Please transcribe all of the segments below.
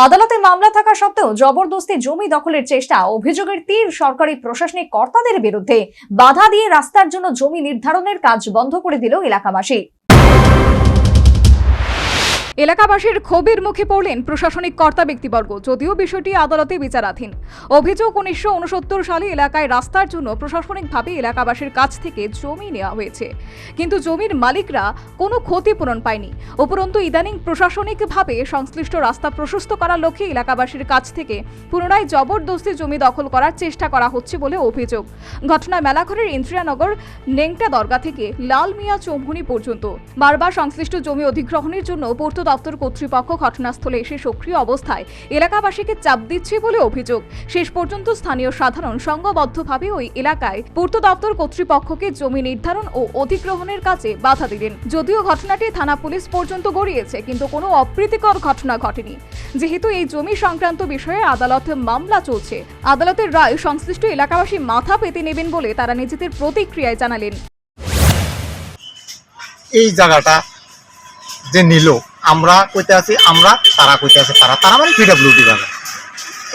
আদালতে মামলা থাকা সত্ত্বেও জবরদস্তি জমি দখলের চেষ্টা, অভিযোগের তীর সরকারি প্রশাসনিক কর্তাদের বিরুদ্ধে। বাধা দিয়ে রাস্তার জন্য জমি নির্ধারণের কাজ বন্ধ করে দিল এলাকাবাসী। এলাকাবাসীর ক্ষোভের মুখে পড়লেন প্রশাসনিক কর্তা ব্যক্তিবর্গ। যদিও বিষয়টি আদালতে বিচারাধীন। অভিযোগ, 1969 সালে এলাকায় রাস্তার জন্য প্রশাসনিকভাবে এলাকাবাসীর কাছ থেকে জমি নেওয়া হয়েছে, কিন্তু জমির মালিকরা কোনো ক্ষতিপূরণ পায়নি। উপরন্তু ইদানিং প্রশাসনিকভাবে সংশ্লিষ্ট রাস্তা প্রশস্ত করার লক্ষ্যে এলাকাবাসীর কাছ থেকে পুনরায় জবরদস্তি জমি দখল করার চেষ্টা করা হচ্ছে বলে অভিযোগ। ঘটনায় মেলাঘরের ইন্দ্রিয়ানগর নেংটা দরগা থেকে লাল মিয়া চৌমুহনী পর্যন্ত বারবার সংশ্লিষ্ট জমি অধিগ্রহণের জন্য পূর্ত দপ্তর কর্তৃপক্ষ ঘটনাস্থলে এসে সক্রিয় অবস্থায় এলাকাবাসীকে চাপ দিচ্ছে বলে অভিযোগ। শেষ পর্যন্ত স্থানীয় সাধারণ সংঘবদ্ধভাবে ওই এলাকায় পূর্ত দপ্তর কর্তৃপক্ষকে জমি নির্ধারণ ও অধিগ্রহণের কাজে বাধা দিলেন। যদিও ঘটনাটি থানা পুলিশ পর্যন্ত গড়িয়েছে, কিন্তু কোনো অপ্রীতিকর ঘটনা ঘটেনি। যেহেতু এই জমি সংক্রান্ত বিষয়ে আদালতে মামলা চলছে, আদালতের রায় সংশ্লিষ্ট এলাকাবাসী মাথা পেতে নেবেন বলে তারা নিজেদের প্রতিক্রিয়ায় জানালেন। এই জায়গাটা যে নিল, আমরা কইতে আছি আমরা, তারা কইতে আছে তারা মানে পিডব্লিউডি ভাবে।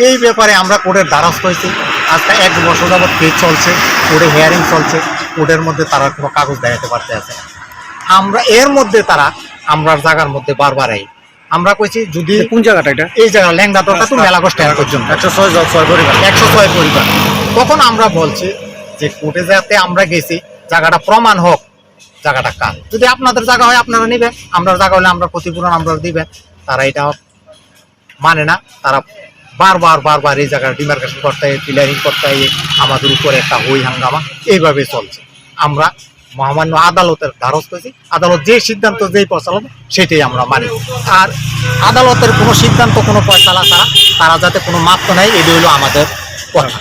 এই ব্যাপারে আমরা কোর্টের দ্বারস্থ হয়েছি। আজকে 1 বছর যাবৎ কেস চলছে, কোর্টে হিয়ারিং চলছে। কোর্টের মধ্যে তারা কোনো কাগজ দেখাতে পারতে আছে। আমরা এর মধ্যে তারা আমরার জায়গার মধ্যে বারবার আমরা কইছি, যদি কোন জায়গাটা এটা, এই জায়গা ল্যাংদা দরকার তো মেলাগো স্ট্যান্ড পর্যন্ত 106 পরিবার। তখন আমরা বলছি যে কোর্টে যাতে আমরা গেছি, জায়গাটা প্রমাণ হোক জায়গাটা কার। যদি আপনাদের জায়গা হয় আপনারা নিবেন, আমরা জায়গা হলে আমরা ক্ষতিপূরণ আমরা দিবেন। তারা এটা মানে না। তারা বারবার এই জায়গার ডিমার্কেশন করতে, ক্লিয়ারিং করতে, আমাদের উপরে একটা হই হাঙ্গামা এইভাবে চলছে। আমরা মহামান্য আদালতের দ্বারস্থ হয়েছি। আদালত যে সিদ্ধান্ত, যেই পয়সালা সেটাই আমরা মানি। আর আদালতের কোনো সিদ্ধান্ত, কোনো পয়সালা তারা যাতে কোনো মাত্র নেয়, এটি হলো আমাদের কথা।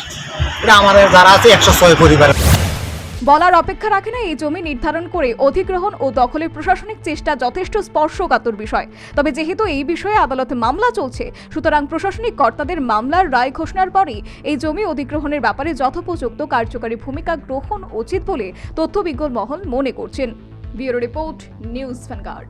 এটা আমাদের যারা আছে 106 পরিবারের বলার অপেক্ষা রাখে না। এই জমি নির্ধারণ করে অধিগ্রহণ ও দখলের প্রশাসনিক চেষ্টা যথেষ্ট স্পর্শকাতর বিষয়। তবে যেহেতু এই বিষয়ে আদালতে মামলা চলছে, সুতরাং প্রশাসনিক কর্তাদের মামলার রায় ঘোষণার পরই এই জমি অধিগ্রহণের ব্যাপারে যথোপযুক্ত কার্যকরী ভূমিকা গ্রহণ উচিত বলে তথ্যবিজ্ঞ মহল মনে করছেন। Bureau report, news vanguard.